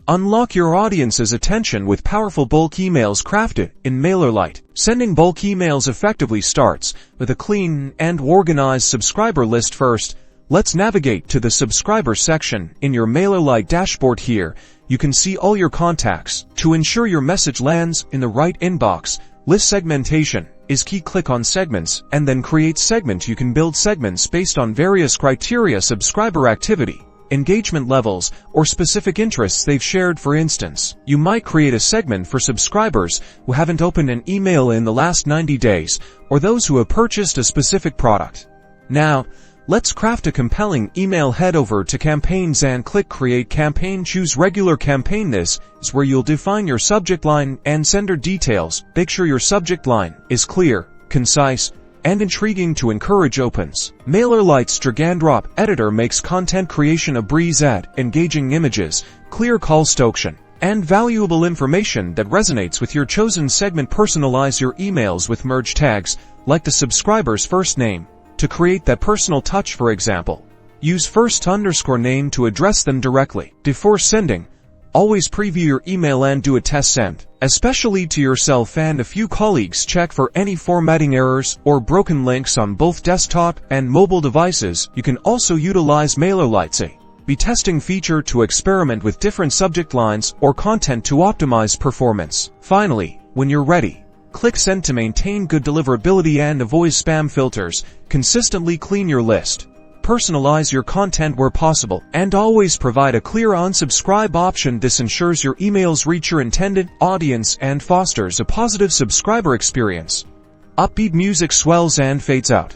Unlock your audience's attention with powerful bulk emails crafted in Mailerlite. Sending bulk emails effectively starts with a clean and organized subscriber list first. Let's navigate to the subscriber section in your Mailerlite dashboard. Here, you can see all your contacts. To ensure your message lands in the right inbox, list segmentation is key. Click on segments and then create segment. You can build segments based on various criteria: subscriber activity, engagement levels, or specific interests they've shared. For instance, you might create a segment for subscribers who haven't opened an email in the last 90 days, or those who have purchased a specific product. Now, let's craft a compelling email. Head over to Campaigns and click Create Campaign. Choose Regular Campaign. This is where you'll define your subject line and sender details. Make sure your subject line is clear, concise, and intriguing to encourage opens. Mailerlite's drag-and-drop editor makes content creation a breeze. Add engaging images, clear calls to action, and valuable information that resonates with your chosen segment. Personalize your emails with merge tags, like the subscriber's first name, to create that personal touch. For example, use first_name to address them directly. Before sending, always preview your email and do a test send, especially to yourself and a few colleagues. Check for any formatting errors or broken links on both desktop and mobile devices. You can also utilize Mailerlite's A/B testing feature to experiment with different subject lines or content to optimize performance. Finally, when you're ready, click Send to maintain good deliverability and avoid spam filters. Consistently clean your list, personalize your content where possible, and always provide a clear unsubscribe option. This ensures your emails reach your intended audience and fosters a positive subscriber experience. Upbeat music swells and fades out.